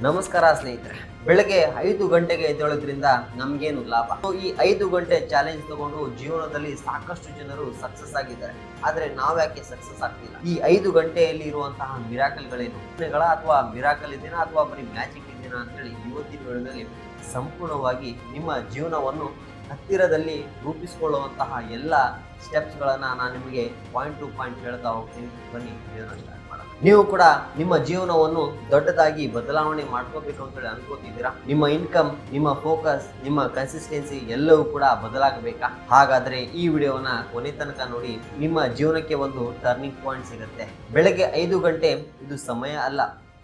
ನಮಸ್ಕಾರ ಸ್ನೇಹಿತರೆ. ಬೆಳಗ್ಗೆ 5 ಗಂಟೆಗೆ ಎದ್ದೇಳೋದ್ರಿಂದ ನಮ್ಗೇನು ಲಾಭ? ಈ 5 ಗಂಟೆ ಚಾಲೆಂಜ್ ತಗೊಂಡು ಜೀವನದಲ್ಲಿ ಸಾಕಷ್ಟು ಜನರು ಸಕ್ಸಸ್ ಆಗಿದ್ದಾರೆ. ಆದ್ರೆ ನಾವ್ಯಾಕೆ ಸಕ್ಸಸ್ ಆಗ್ತಿಲ್ಲ? ಈ 5 ಗಂಟೆಯಲ್ಲಿ ಇರುವಂತಹ ಮಿರಾಕಲ್ಗಳೇನು? ಅಥವಾ ಮಿರಾಕಲ್ ಇದೆನಾ ಅಥವಾ ಬರೀ ಮ್ಯಾಜಿಕ್ ಇದೆನಾ ಅಂತೇಳಿ ಇವತ್ತಿನ ವಿಡಿಯೋದಲ್ಲಿ ಸಂಪೂರ್ಣವಾಗಿ ನಿಮ್ಮ ಜೀವನವನ್ನು ಹತ್ತಿರದಲ್ಲಿ ರೂಪಿಸಿಕೊಳ್ಳುವಂತಹ ಎಲ್ಲ ಸ್ಟೆಪ್ಸ್ಗಳನ್ನ ನಾನು ನಿಮಗೆ ಪಾಯಿಂಟ್ ಟು ಪಾಯಿಂಟ್ ಹೇಳ್ತಾ ಹೋಗ್ತೀನಿ. ಬನ್ನಿ ವಿಡಿಯೋನ ಸ್ಟಾರ್ಟ್ ಮಾಡೋಣ. ನೀವು ಕೂಡ ನಿಮ್ಮ ಜೀವನವನ್ನು ದೊಡ್ಡದಾಗಿ ಬದಲಾವಣೆ ಮಾಡ್ಕೋಬೇಕು ಅಂತ ಹೇಳಿ ಅನ್ಕೋತಿದ್ದೀರಾ? ನಿಮ್ಮ ಇನ್ಕಮ್, ನಿಮ್ಮ ಫೋಕಸ್, ನಿಮ್ಮ ಕನ್ಸಿಸ್ಟೆನ್ಸಿ ಎಲ್ಲವೂ ಕೂಡ ಬದಲಾಗಬೇಕಾ? ಹಾಗಾದ್ರೆ ಈ ವಿಡಿಯೋನ ಕೊನೆ ತನಕ ನೋಡಿ. ನಿಮ್ಮ ಜೀವನಕ್ಕೆ ಒಂದು ಟರ್ನಿಂಗ್ ಪಾಯಿಂಟ್ ಸಿಗುತ್ತೆ. ಬೆಳಗ್ಗೆ 5 ಗಂಟೆ ಇದು ಸಮಯ ಅಲ್ಲ,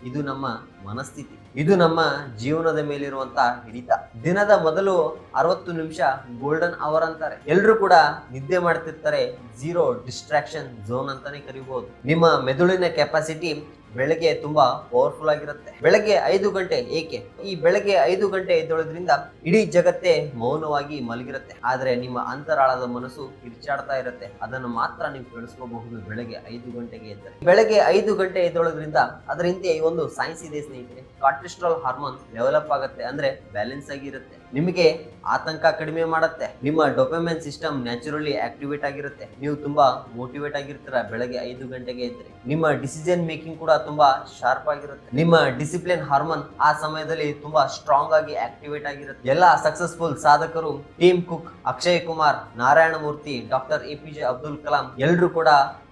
ಇದು ನಮ್ಮ ಮನಸ್ಥಿತಿ, ಇದು ನಮ್ಮ ಜೀವನದ ಮೇಲಿರುವಂತಹ ಹಿಡಿತ. ದಿನದ ಮೊದಲು 60 ನಿಮಿಷ ಗೋಲ್ಡನ್ ಅವರ್ ಅಂತಾರೆ. ಎಲ್ರು ಕೂಡ ನಿದ್ದೆ ಮಾಡ್ತಿರ್ತಾರೆ. ಝೀರೋ ಡಿಸ್ಟ್ರಾಕ್ಷನ್ ಝೋನ್ ಅಂತಾನೆ ಕರಿಬಹುದು. ನಿಮ್ಮ ಮೆದುಳಿನ ಕೆಪಾಸಿಟಿ ಬೆಳಗ್ಗೆ ತುಂಬಾ ಪವರ್ಫುಲ್ ಆಗಿರುತ್ತೆ. ಬೆಳಗ್ಗೆ 5 ಗಂಟೆ ಏಕೆ? ಈ ಬೆಳಗ್ಗೆ 5 ಗಂಟೆ ಎದ್ದೇಳೋದ್ರಿಂದ ಇಡೀ ಜಗತ್ತೇ ಮೌನವಾಗಿ ಮಲಗಿರುತ್ತೆ. ಆದ್ರೆ ನಿಮ್ಮ ಅಂತರಾಳದ ಮನಸ್ಸು ಕಿರ್ಚಾಡ್ತಾ ಇರುತ್ತೆ. ಅದನ್ನು ಮಾತ್ರ ನೀವು ಕೇಳಿಸ್ಕೋಬಹುದು ಬೆಳಗ್ಗೆ 5 ಗಂಟೆಗೆ ಎದ್ದರೆ. ಬೆಳಗ್ಗೆ 5 ಗಂಟೆ ಎದ್ದೇಳೋದ್ರಿಂದ ಅದರ ಹಿಂದೆ ಒಂದು ಸೈನ್ಸ್ ಇದೆ ಸ್ನೇಹಿತರೆ. ಕಾರ್ಟಿಸ್ಟ್ರಾಲ್ ಹಾರ್ಮೋನ್ ಡೆವಲಪ್ ಆಗುತ್ತೆ, ಅಂದ್ರೆ ಬ್ಯಾಲೆನ್ಸ್ ಆಗಿರುತ್ತೆ. ನಿಮಗೆ ಆತಂಕ ಕಡಿಮೆ ಮಾಡುತ್ತೆ. ನಿಮ್ಮ ಡೋಪಮೈನ್ ಸಿಸ್ಟಮ್ ನ್ಯಾಚುರಲಿ ಆಕ್ಟಿವೇಟ್ ಆಗಿರುತ್ತೆ. ನೀವು ತುಂಬಾ ಮೋಟಿವೇಟ್ ಆಗಿರ್ತೀರಾ ಬೆಳಗ್ಗೆ 5 ಗಂಟೆಗೆ ಎದ್ರೆ. ನಿಮ್ಮ ಡಿಸಿಷನ್ ಮೇಕಿಂಗ್ ಕೂಡ ತುಂಬಾ ಶಾರ್ಪ್ ಆಗಿರುತ್ತೆ. ನಿಮ್ಮ ಡಿಸಿಪ್ಲಿನ್ ಹಾರ್ಮೋನ್ ಆ ಸಮಯದಲ್ಲಿ ತುಂಬಾ ಸ್ಟ್ರಾಂಗ್ ಆಗಿ ಆಕ್ಟಿವೇಟ್ ಆಗಿರುತ್ತೆ. ಎಲ್ಲ ಸಕ್ಸಸ್ಫುಲ್ ಸಾಧಕರು, team cook, Akshay Kumar, Narayana Murthy, doctor APJ Abdul Kalam ಎಲ್ರು ಕೂಡ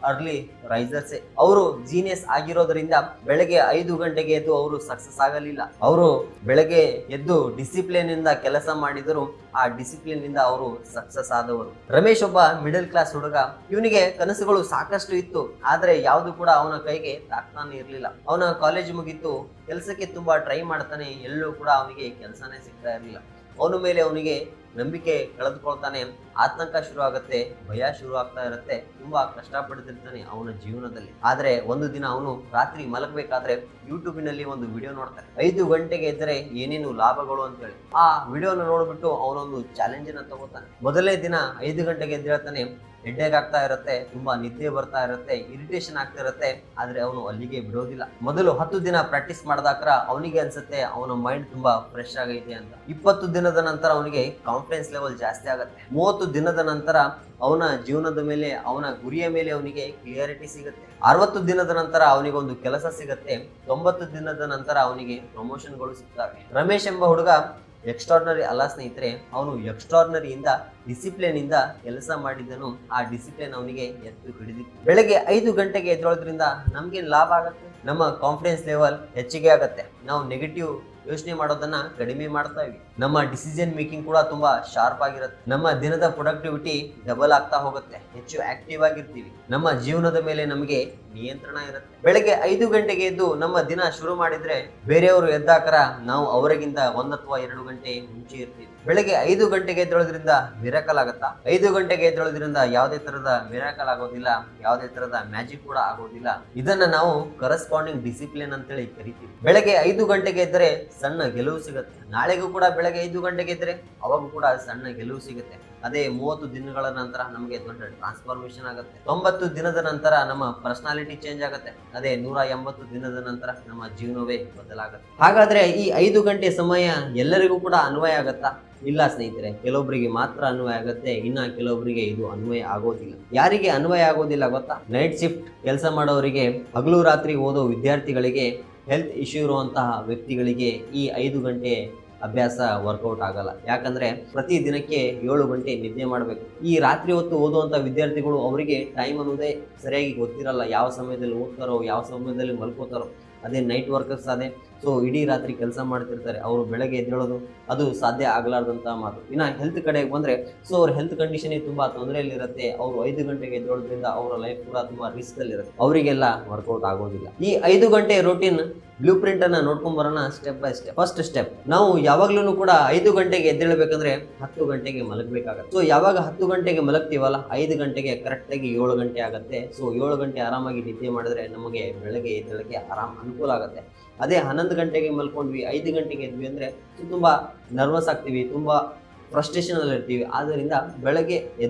ಅರ್ಲಿ ರೈಸರ್ಸ್. ಅವರು ಜೀನಿಯಸ್ ಆಗಿರೋದ್ರಿಂದ ಬೆಳಗ್ಗೆ 5 ಗಂಟೆಗೆ ಎದ್ದು ಅವರು ಸಕ್ಸಸ್ ಆಗಲಿಲ್ಲ. ಅವರು ಬೆಳಗ್ಗೆ ಎದ್ದು ಡಿಸಿಪ್ಲಿನ್ ಇಂದ ಕೆಲಸ ಮಾಡಿದರು. ಆ ಡಿಸಿಪ್ಲಿನ್ ಇಂದ ಅವರು ಸಕ್ಸಸ್ ಆದವರು. ರಮೇಶ್ ಒಬ್ಬ ಮಿಡಲ್ ಕ್ಲಾಸ್ ಹುಡುಗ. ಇವನಿಗೆ ಕನಸುಗಳು ಸಾಕಷ್ಟು ಇತ್ತು, ಆದ್ರೆ ಯಾವುದು ಕೂಡ ಅವನ ಕೈಗೆ ತಾಕ್ತಾನೆ ಇರ್ಲಿಲ್ಲ. ಅವನ ಕಾಲೇಜ್ ಮುಗಿತು, ಕೆಲಸಕ್ಕೆ ತುಂಬಾ ಟ್ರೈ ಮಾಡ್ತಾನೆ, ಎಲ್ಲೂ ಕೂಡ ಅವನಿಗೆ ಕೆಲಸನೇ ಸಿಗ್ತಾ ಇರಲಿಲ್ಲ. ಅವನ ಮೇಲೆ ಅವನಿಗೆ ನಂಬಿಕೆ ಕಳೆದುಕೊಳ್ತಾನೆ. ಆತಂಕ ಶುರು ಆಗುತ್ತೆ, ಭಯ ಶುರು ಆಗ್ತಾ ಇರುತ್ತೆ. ತುಂಬಾ ಕಷ್ಟಪಡ್ತಿರ್ತಾನೆ ಅವನ ಜೀವನದಲ್ಲಿ. ಆದ್ರೆ ಒಂದು ದಿನ ಅವನು ರಾತ್ರಿ ಮಲಗಬೇಕಾದ್ರೆ ಯೂಟ್ಯೂಬಿನಲ್ಲಿ ಒಂದು ವಿಡಿಯೋ ನೋಡ್ತಾನೆ. 5 ಗಂಟೆಗೆ ಎದ್ದರೆ ಏನೇನು ಲಾಭಗಳು ಅಂತೇಳಿ. ಆ ವಿಡಿಯೋನ ನೋಡ್ಬಿಟ್ಟು ಅವನೊಂದು ಚಾಲೆಂಜ್ ಅನ್ನ ತಗೋತಾನೆ. ಮೊದಲನೇ ದಿನ 5 ಗಂಟೆಗೆ ಎದ್ದೇಳ್ತಾನೆ. ಹೆಡ್ಡೇಕ್ ಆಗ್ತಾ ಇರುತ್ತೆ, ತುಂಬಾ ನಿದ್ದೆ ಬರ್ತಾ ಇರುತ್ತೆ, ಇರಿಟೇಷನ್ ಆಗ್ತಾ ಇರುತ್ತೆ. ಆದ್ರೆ ಅವನು ಅಲ್ಲಿಗೆ ಬಿಡೋದಿಲ್ಲ. ಮೊದಲು 10 ದಿನ ಪ್ರಾಕ್ಟೀಸ್ ಮಾಡಿದಾಕ್ರ ಅವನಿಗೆ ಅನ್ಸುತ್ತೆ ಅವನ ಮೈಂಡ್ ತುಂಬಾ ಫ್ರೆಶ್ ಆಗೈತೆ ಅಂತ. 20 ದಿನದ ನಂತರ ಅವನಿಗೆ ಕಾನ್ಫಿಡೆನ್ಸ್ ಲೆವೆಲ್ ಜಾಸ್ತಿ ಆಗುತ್ತೆ. 30 ದಿನದ ನಂತರ ಅವನ ಜೀವನದ ಮೇಲೆ, ಅವನ ಗುರಿಯ ಮೇಲೆ ಅವನಿಗೆ ಕ್ಲಿಯರಿಟಿ ಸಿಗುತ್ತೆ. 60 ದಿನದ ನಂತರ ಅವನಿಗೆ ಒಂದು ಕೆಲಸ ಸಿಗುತ್ತೆ. 90 ದಿನದ ನಂತರ ಅವನಿಗೆ ಪ್ರಮೋಷನ್ಗಳು ಸಿಗ್ತವೆ. ರಮೇಶ್ ಎಂಬ ಹುಡುಗ ಎಕ್ಸ್ಟ್ರಾರ್ನರಿ ಅಲ್ಲ ಸ್ನೇಹಿತರೆ, ಅವನು ಎಕ್ಸ್ಟ್ರಾರ್ನರಿಯಿಂದ ಡಿಸಿಪ್ಲಿನ್ ಇಂದ ಕೆಲಸ ಮಾಡಿದನು. ಆ ಡಿಸಿಪ್ಲಿನ್ ಅವನಿಗೆ ಎತ್ತು ಹಿಡಿದಿತ್ತು. ಬೆಳಗ್ಗೆ 5 ಗಂಟೆಗೆ ಎದ್ದೇಳೋದ್ರಿಂದ ನಮ್ಗೇನು ಲಾಭ ಆಗುತ್ತೆ? ನಮ್ಮ ಕಾನ್ಫಿಡೆನ್ಸ್ ಲೆವೆಲ್ ಹೆಚ್ಚಿಗೆ ಆಗುತ್ತೆ. ನಾವು ನೆಗೆಟಿವ್ ಯೋಚನೆ ಮಾಡೋದನ್ನ ಕಡಿಮೆ ಮಾಡ್ತಾ ಇವಿ. ನಮ್ಮ ಡಿಸಿಷನ್ ಮೇಕಿಂಗ್ ಕೂಡ ತುಂಬಾ ಶಾರ್ಪ್ ಆಗಿರುತ್ತೆ. ನಮ್ಮ ದಿನದ ಪ್ರೊಡಕ್ಟಿವಿಟಿ ಡಬಲ್ ಆಗ್ತಾ ಹೋಗುತ್ತೆ. ಹೆಚ್ಚು ಆಕ್ಟಿವ್ ಆಗಿರ್ತೀವಿ. ನಮ್ಮ ಜೀವನದ ಮೇಲೆ ನಮಗೆ ನಿಯಂತ್ರಣ ಇರುತ್ತೆ. ಬೆಳಗ್ಗೆ 5 ಗಂಟೆಗೆ ಎದ್ದು ನಮ್ಮ ದಿನ ಶುರು ಮಾಡಿದ್ರೆ ಬೇರೆಯವರು ಎದ್ದಾಕರ ನಾವು ಅವರಿಗಿಂತ 1 ಅಥವಾ 2 ಗಂಟೆ ಮುಂಚೆ ಇರ್ತೀವಿ. ಬೆಳಗ್ಗೆ 5 ಗಂಟೆಗೆ ಎದ್ದೇಳೋದ್ರಿಂದ ಮಿರಾಕಲ್ ಆಗುತ್ತಾ? 5 ಗಂಟೆಗೆ ಎದ್ದೇಳೋದ್ರಿಂದ ಯಾವುದೇ ತರದ ಮಿರಾಕಲ್ ಆಗೋದಿಲ್ಲ, ಯಾವುದೇ ತರದ ಮ್ಯಾಜಿಕ್ ಕೂಡ ಆಗೋದಿಲ್ಲ. ಇದನ್ನ ನಾವು ಕರೆಸ್ಪಾಂಡಿಂಗ್ ಡಿಸಿಪ್ಲಿನ್ ಅಂತೇಳಿ ಕರಿತೀವಿ. ಬೆಳಗ್ಗೆ 5 ಗಂಟೆಗೆ ಎದ್ದರೆ ಸಣ್ಣ ಗೆಲುವು ಸಿಗುತ್ತೆ. ನಾಳೆಗೂ ಕೂಡ ಬೆಳಗ್ಗೆ 5 ಗಂಟೆಗೆ ಇದ್ರೆ ಅವಾಗೂ ಕೂಡ ಸಣ್ಣ ಗೆಲುವು ಸಿಗುತ್ತೆ. ಅದೇ 30 ದಿನಗಳ ನಂತರ ನಮಗೆ ದೊಡ್ಡ ಟ್ರಾನ್ಸ್ಫಾರ್ಮೇಶನ್ ಆಗುತ್ತೆ. 90 ದಿನದ ನಂತರ ನಮ್ಮ ಪರ್ಸನಾಲಿಟಿ ಚೇಂಜ್ ಆಗುತ್ತೆ. ಅದೇ 180 ದಿನದ ನಂತರ ನಮ್ಮ ಜೀವನವೇ ಬದಲಾಗುತ್ತೆ. ಹಾಗಾದ್ರೆ ಈ 5 ಗಂಟೆ ಸಮಯ ಎಲ್ಲರಿಗೂ ಕೂಡ ಅನ್ವಯ ಆಗತ್ತಾ? ಇಲ್ಲ ಸ್ನೇಹಿತರೆ, ಕೆಲವೊಬ್ಬರಿಗೆ ಮಾತ್ರ ಅನ್ವಯ ಆಗುತ್ತೆ, ಇನ್ನ ಕೆಲವೊಬ್ಬರಿಗೆ ಇದು ಅನ್ವಯ ಆಗೋದಿಲ್ಲ. ಯಾರಿಗೆ ಅನ್ವಯ ಆಗೋದಿಲ್ಲ ಗೊತ್ತಾ? ನೈಟ್ ಶಿಫ್ಟ್ ಕೆಲಸ ಮಾಡೋರಿಗೆ, ಹಗಲು ರಾತ್ರಿ ಓದೋ ವಿದ್ಯಾರ್ಥಿಗಳಿಗೆ, ಹೆಲ್ತ್ ಇಶ್ಯೂ ಇರುವಂತಹ ವ್ಯಕ್ತಿಗಳಿಗೆ ಈ 5 ಗಂಟೆ ಅಭ್ಯಾಸ ವರ್ಕೌಟ್ ಆಗಲ್ಲ. ಯಾಕಂದ್ರೆ ಪ್ರತಿ ದಿನಕ್ಕೆ 7 ಗಂಟೆ ನಿದ್ದೆ ಮಾಡಬೇಕು. ಈ ರಾತ್ರಿ ಹೊತ್ತು ಓದುವಂತ ವಿದ್ಯಾರ್ಥಿಗಳು ಅವರಿಗೆ ಟೈಮ್ ಅನ್ನೋದೇ ಸರಿಯಾಗಿ ಗೊತ್ತಿರಲ್ಲ. ಯಾವ ಸಮಯದಲ್ಲಿ ಓದ್ತಾರೋ, ಯಾವ ಸಮಯದಲ್ಲಿ ಮಲ್ಕೋತಾರೋ. ಅದೇ ನೈಟ್ ವರ್ಕರ್ಸ್ ಅದೇ, ಸೊ ಇಡೀ ರಾತ್ರಿ ಕೆಲಸ ಮಾಡ್ತಿರ್ತಾರೆ. ಅವರು ಬೆಳಗ್ಗೆ ಎದ್ದೇಳೋದು ಅದು ಸಾಧ್ಯ ಆಗಲಾರ್ದಂತಹ ಮಾತು. ಇನ್ನ ಹೆಲ್ತ್ ಕಡೆಗೆ ಬಂದ್ರೆ, ಸೊ ಅವ್ರ ಹೆಲ್ತ್ ಕಂಡೀಷನ್ ತುಂಬಾ ತೊಂದರೆಯಲ್ಲಿರುತ್ತೆ. ಅವರು 5 ಗಂಟೆಗೆ ಎದ್ದೇಳೋದ್ರಿಂದ ಅವರ ಲೈಫ್ ಕೂಡ ತುಂಬಾ ರಿಸ್ಕ್ ಅಲ್ಲಿ ಇರುತ್ತೆ. ಅವರಿಗೆಲ್ಲ ವರ್ಕೌಟ್ ಆಗೋದಿಲ್ಲ. ಈ 5 ಗಂಟೆ ರೂಟೀನ್ ಬ್ಲೂ ಪ್ರಿಂಟ್ ಅನ್ನ ನೋಡ್ಕೊಂಡ್ ಬರೋಣ step by step. First step, ನಾವು ಯಾವಾಗ್ಲೂ ಕೂಡ 5 ಗಂಟೆಗೆ ಎದ್ದೇಳಬೇಕಂದ್ರೆ 10 ಗಂಟೆಗೆ ಮಲಗಬೇಕಾಗತ್ತೆ. ಸೊ ಯಾವಾಗ 10 ಗಂಟೆಗೆ ಮಲಗ್ತೀವಲ್ಲ, 5 ಗಂಟೆಗೆ ಕರೆಕ್ಟ್ ಆಗಿ 7 ಗಂಟೆ ಆಗುತ್ತೆ. ಸೊ 7 ಗಂಟೆ ಆರಾಮಾಗಿ ನಿದ್ದೆ ಮಾಡಿದ್ರೆ ನಮಗೆ ಬೆಳಗ್ಗೆ ಎದ್ದೇಳಕ್ಕೆ ಅನುಕೂಲ ಆಗುತ್ತೆ. ಅದೇ 11 ಗಂಟೆಗೆ ಮಲ್ಕೊಂಡ್ವಿ, 5 ಗಂಟೆಗೆ ಎದ್ವಿ ಅಂದ್ರೆ ತುಂಬಾ ನರ್ವಸ್ ಆಗ್ತೀವಿ, ತುಂಬಾ ಫ್ರಸ್ಟ್ರೇಷನ್ ಅಲ್ಲಿ ಇರ್ತೀವಿ. ಆದ್ದರಿಂದ ಬೆಳಗ್ಗೆ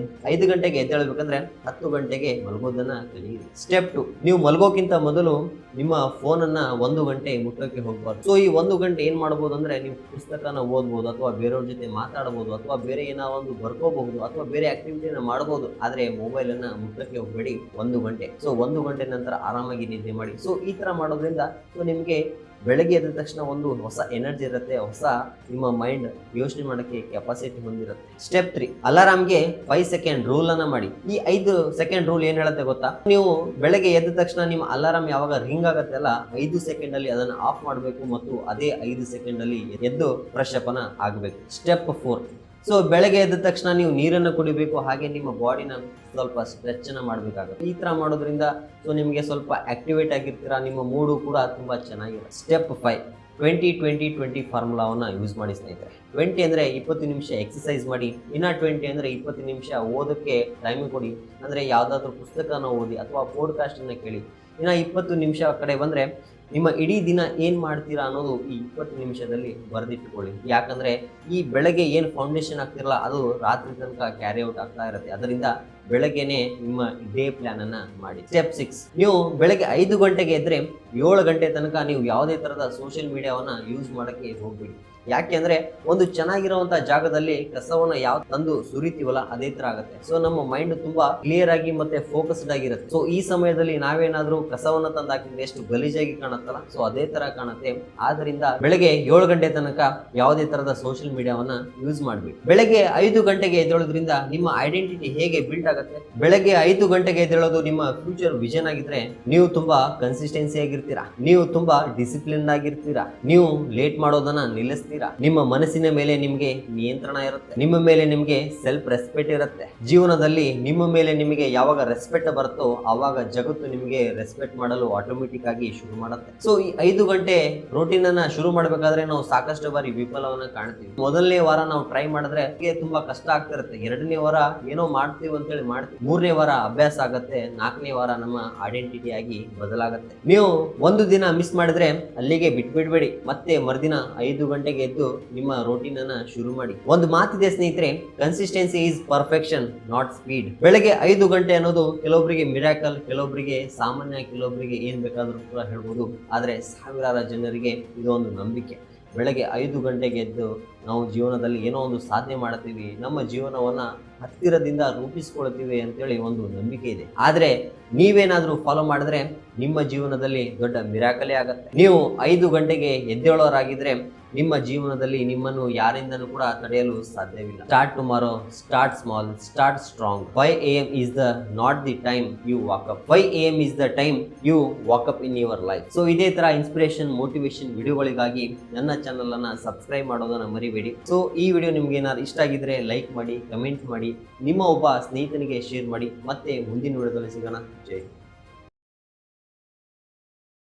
5 ಗಂಟೆಗೆ ಎದ್ದೇಳಬೇಕಂದ್ರೆ 10 ಗಂಟೆಗೆ ಮಲಗೋದನ್ನ ಕಲಿಯಿರಿ. ಸ್ಟೆಪ್ 2, ನೀವು ಮಲಗೋಕ್ಕಿಂತ ಮೊದಲು ನಿಮ್ಮ ಫೋನ್ ಅನ್ನ 1 ಗಂಟೆ ಮುಟ್ಟಕ್ಕೆ ಹೋಗಬಾರ್ದು. ಸೊ ಈ 1 ಗಂಟೆ ಏನ್ ಮಾಡಬಹುದು ಅಂದ್ರೆ ನೀವು ಪುಸ್ತಕನ ಓದಬಹುದು, ಅಥವಾ ಬೇರೆಯವ್ರ ಜೊತೆ ಮಾತಾಡಬಹುದು, ಅಥವಾ ಬೇರೆ ಏನೋ ಒಂದು ಬರ್ಕೋಬಹುದು, ಅಥವಾ ಬೇರೆ ಆಕ್ಟಿವಿಟಿನ ಮಾಡಬಹುದು. ಆದ್ರೆ ಮೊಬೈಲ್ ಅನ್ನ ಮುಟ್ಟಕ್ಕೆ ಹೋಗಬೇಡಿ 1 ಗಂಟೆ. ಸೊ 1 ಗಂಟೆ ನಂತರ ಆರಾಮಾಗಿ ನಿದ್ದೆ ಮಾಡಿ. ಸೊ ಈ ತರ ಮಾಡೋದ್ರಿಂದ ಸೊ ನಿಮಗೆ ಬೆಳಗ್ಗೆ ಎದ್ದ ತಕ್ಷಣ ಒಂದು ಹೊಸ ಎನರ್ಜಿ ಇರುತ್ತೆ, ಹೊಸ ನಿಮ್ಮ ಮೈಂಡ್ ಯೋಚನೆ ಮಾಡೋಕ್ಕೆ ಕೆಪಾಸಿಟಿ ಹೊಂದಿರುತ್ತೆ. ಸ್ಟೆಪ್ 3, ಅಲಾರಾಮ್ಗೆ 5 ಸೆಕೆಂಡ್ ರೂಲ್ ಅನ್ನ ಮಾಡಿ. ಈ 5 ಸೆಕೆಂಡ್ ರೂಲ್ ಏನ್ ಹೇಳುತ್ತೆ ಗೊತ್ತಾ? ನೀವು ಬೆಳಗ್ಗೆ ಎದ್ದ ತಕ್ಷಣ ನಿಮ್ಮ ಅಲಾರಾಮ್ ಯಾವಾಗ ರಿಂಗ್ ಆಗುತ್ತೆ ಅಲ್ಲ, 5 ಸೆಕೆಂಡ್ ಅಲ್ಲಿ ಅದನ್ನ ಆಫ್ ಮಾಡಬೇಕು ಮತ್ತು ಅದೇ 5 ಸೆಕೆಂಡ್ ಅಲ್ಲಿ ಎದ್ದು ಫ್ರೆಶ್ ಅಪ್ ಆಗಬೇಕು. ಸ್ಟೆಪ್ 4, ಸೊ ಬೆಳಗ್ಗೆ ಎದ್ದ ತಕ್ಷಣ ನೀವು ನೀರನ್ನು ಕುಡಿಬೇಕು, ಹಾಗೆ ನಿಮ್ಮ ಬಾಡಿನ ಸ್ವಲ್ಪ ಸ್ಟ್ರೆಚ್ ಅನ್ನ ಮಾಡಬೇಕಾಗುತ್ತೆ. ಈ ತರ ಮಾಡೋದ್ರಿಂದ ಸೊ ನಿಮಗೆ ಸ್ವಲ್ಪ ಆಕ್ಟಿವೇಟ್ ಆಗಿರ್ತೀರಾ, ನಿಮ್ಮ ಮೂಡು ಕೂಡ ತುಂಬಾ ಚೆನ್ನಾಗಿರುತ್ತೆ. ಸ್ಟೆಪ್ 5, 20-20-20 ಫಾರ್ಮುಲಾವನ್ನ ಯೂಸ್ ಮಾಡಿ ಸ್ನೇಹಿತರೆ. 20 ಅಂದ್ರೆ 20 ನಿಮಿಷ ಎಕ್ಸಸೈಸ್ ಮಾಡಿ, ಇನ್ನ 20 ಅಂದ್ರೆ 20 ನಿಮಿಷ ಓದಕ್ಕೆ ಟೈಮ್ ಕೊಡಿ. ಅಂದ್ರೆ ಯಾವ್ದಾದ್ರು ಪುಸ್ತಕನ ಓದಿ ಅಥವಾ ಪಾಡ್ಕಾಸ್ಟ್ ಅನ್ನ ಕೇಳಿ. ಇನ್ನ 20 ನಿಮಿಷ ಕಡೆ ಬಂದ್ರೆ ನಿಮ್ಮ ಇಡೀ ದಿನ ಏನ್ ಮಾಡ್ತೀರಾ ಅನ್ನೋದು ಈ 20 ನಿಮಿಷದಲ್ಲಿ ಬರೆದಿಟ್ಟುಕೊಳ್ಳಿ. ಯಾಕಂದ್ರೆ ಈ ಬೆಳಗ್ಗೆ ಏನ್ ಫೌಂಡೇಶನ್ ಆಗ್ತಿರಲ್ಲ ಅದು ರಾತ್ರಿ ತನಕ ಕ್ಯಾರಿ ಔಟ್ ಆಗ್ತಾ ಇರುತ್ತೆ. ಅದರಿಂದ ಬೆಳಗ್ಗೆನೆ ನಿಮ್ಮ ಡೇ ಪ್ಲಾನ್ ಅನ್ನ ಮಾಡಿ. ಸ್ಟೆಪ್ 6, ನೀವು ಬೆಳಗ್ಗೆ 5 ಗಂಟೆಗೆ ಎದ್ರೆ 7 ಗಂಟೆ ತನಕ ನೀವು ಯಾವುದೇ ತರದ ಸೋಷಿಯಲ್ ಮೀಡಿಯಾವನ್ನ ಯೂಸ್ ಮಾಡಕ್ಕೆ ಹೋಗ್ಬೇಡಿ. ಯಾಕೆ ಅಂದ್ರೆ ಒಂದು ಚೆನ್ನಾಗಿರುವಂತ ಜಾಗದಲ್ಲಿ ಕಸವನ್ನ ಯಾವ ತಂದು ಸುರಿತೀವಲ್ಲ ಅದೇ ತರ ಆಗುತ್ತೆ. ಸೊ ನಮ್ಮ ಮೈಂಡ್ ತುಂಬಾ ಕ್ಲಿಯರ್ ಆಗಿ ಮತ್ತೆ ಫೋಕಸ್ಡ್ ಆಗಿರುತ್ತೆ. ಸೊ ಈ ಸಮಯದಲ್ಲಿ ನಾವೇನಾದ್ರೂ ಕಸವನ್ನ ತಂದು ಹಾಕಿದ್ರೆ ಎಷ್ಟು ಗಲೀಜಾಗಿ ಕಾಣುತ್ತಲ್ಲ, ಸೊ ಅದೇ ತರ ಕಾಣುತ್ತೆ. ಆದ್ರಿಂದ ಬೆಳಗ್ಗೆ 7 ಗಂಟೆ ತನಕ ಯಾವುದೇ ತರದ ಸೋಷಿಯಲ್ ಮೀಡಿಯಾವನ್ನ ಯೂಸ್ ಮಾಡ್ಬೇಡಿ. ಬೆಳಗ್ಗೆ 5 ಗಂಟೆಗೆ ಎದ್ದೇಳೋದ್ರಿಂದ ನಿಮ್ಮ ಐಡೆಂಟಿಟಿ ಹೇಗೆ ಬಿಲ್ಡ್ ಆಗುತ್ತೆ? ಬೆಳಗ್ಗೆ 5 ಗಂಟೆಗೆ ಎದ್ದೇಳೋದು ನಿಮ್ಮ ಫ್ಯೂಚರ್ ವಿಷನ್ ಆಗಿದ್ರೆ ನೀವು ತುಂಬಾ ಕನ್ಸಿಸ್ಟೆನ್ಸಿ ಆಗಿರ್ತೀರಾ, ನೀವು ತುಂಬಾ ಡಿಸಿಪ್ಲಿನ್ ಆಗಿರ್ತೀರಾ, ನೀವು ಲೇಟ್ ಮಾಡೋದನ್ನ ನಿಲ್ಲಿಸ್ತೀರಾ, ನಿಮ್ಮ ಮನಸ್ಸಿನ ಮೇಲೆ ನಿಮಗೆ ನಿಯಂತ್ರಣ ಇರುತ್ತೆ, ನಿಮ್ಮ ಮೇಲೆ ನಿಮಗೆ ಸೆಲ್ಫ್ ರೆಸ್ಪೆಕ್ಟ್ ಇರುತ್ತೆ. ಜೀವನದಲ್ಲಿ ನಿಮ್ಮ ಮೇಲೆ ನಿಮಗೆ ಯಾವಾಗ ರೆಸ್ಪೆಕ್ಟ್ ಬರುತ್ತೋ ಆವಾಗ ಜಗತ್ತು ನಿಮಗೆ ರೆಸ್ಪೆಕ್ಟ್ ಮಾಡಲು ಆಟೋಮೆಟಿಕ್ ಆಗಿ ಶುರು ಮಾಡುತ್ತೆ. ಸೊ ಈ 5 ಗಂಟೆ ರೂಟೀನ್ ಅನ್ನ ಶುರು ಮಾಡಬೇಕಾದ್ರೆ ನಾವು ಸಾಕಷ್ಟು ಬಾರಿ ವಿಫಲವನ್ನ ಕಾಣ್ತೀವಿ. ಮೊದಲನೇ ವಾರ ನಾವು ಟ್ರೈ ಮಾಡಿದ್ರೆ ತುಂಬಾ ಕಷ್ಟ ಆಗ್ತಿರುತ್ತೆ. 2ನೇ ವಾರ ಏನೋ ಮಾಡ್ತೀವಿ ಅಂತೇಳಿ ಮಾಡ್ತೀವಿ, 3ನೇ ವಾರ ಅಭ್ಯಾಸ ಆಗತ್ತೆ, 4ನೇ ವಾರ ನಮ್ಮ ಐಡೆಂಟಿಟಿ ಆಗಿ ಬದಲಾಗುತ್ತೆ. ನೀವು ಒಂದು ದಿನ ಮಿಸ್ ಮಾಡಿದ್ರೆ ಅಲ್ಲಿಗೆ ಬಿಟ್ಬಿಡ್ಬೇಡಿ, ಮತ್ತೆ ಮರುದಿನ 5 ಗಂಟೆಗೆ ಎದ್ದು ನಿಮ್ಮ ರೂಟೀನ್ ಅನ್ನ ಶುರು ಮಾಡಿ. ಒಂದು ಮಾತಿದೆ ಸ್ನೇಹಿತರೆ, consistency is perfection not speed. ಬೆಳಗ್ಗೆ 5 ಗಂಟೆ ಅನ್ನೋದು ಕೆಲವೊಬ್ಬರಿಗೆ ಮಿರಾಕಲ್, ಕೆಲವೊಬ್ಬರಿಗೆ ಸಾಮಾನ್ಯ, ಕೆಲವೊಬ್ಬರಿಗೆ ಏನ್ ಬೇಕಾದ್ರೂ ಕೂಡ ಹೇಳ್ಬೋದು. ಆದ್ರೆ ಸಾವಿರಾರು ಜನರಿಗೆ ಇದು ಒಂದು ನಂಬಿಕೆ. ಬೆಳಗ್ಗೆ 5 ಗಂಟೆಗೆ ಎದ್ದು ನಾವು ಜೀವನದಲ್ಲಿ ಏನೋ ಒಂದು ಸಾಧನೆ ಮಾಡ್ತೀವಿ, ನಮ್ಮ ಜೀವನವನ್ನ ಹತ್ತಿರದಿಂದ ರೂಪಿಸ್ಕೊಳ್ತೀವಿ ಅಂತೇಳಿ ಒಂದು ನಂಬಿಕೆ ಇದೆ. ಆದ್ರೆ ನೀವೇನಾದ್ರೂ ಫಾಲೋ ಮಾಡಿದ್ರೆ ನಿಮ್ಮ ಜೀವನದಲ್ಲಿ ದೊಡ್ಡ ಮಿರಾಕಲೇ ಆಗತ್ತೆ. ನೀವು 5 ಗಂಟೆಗೆ ಎದ್ದೇಳೋರಾಗಿದ್ರೆ ನಿಮ್ಮ ಜೀವನದಲ್ಲಿ ನಿಮ್ಮನ್ನು ಯಾರಿಂದನೂ ಕೂಡ ತಡೆಯಲು ಸಾಧ್ಯವಿಲ್ಲ. Start tomorrow, start small, start strong. 5 AM is the not the time you wake up. 5 AM is the time you wake up in your life. So ಇದೇ ತರ ಇನ್ಸ್ಪಿರೇಷನ್, ಮೋಟಿವೇಶನ್ ವಿಡಿಯೋಗಳಿಗಾಗಿ ನನ್ನ ಚಾನಲ್ ಅನ್ನ ಸಬ್ಸ್ಕ್ರೈಬ್ ಮಾಡೋದನ್ನ ಮರಿಬೇಡಿ. ಸೊ ಈ video ನಿಮ್ಗೆ ಏನಾದ್ರು ಇಷ್ಟ ಆಗಿದ್ರೆ ಲೈಕ್ ಮಾಡಿ, ಕಮೆಂಟ್ ಮಾಡಿ, ನಿಮ್ಮ ಒಬ್ಬ ಸ್ನೇಹಿತನಿಗೆ ಶೇರ್ ಮಾಡಿ. ಮತ್ತೆ ಮುಂದಿನ ವಿಡಿಯೋದಲ್ಲಿ ಸಿಗೋಣ. ಜೈ ಹಿಂದ್.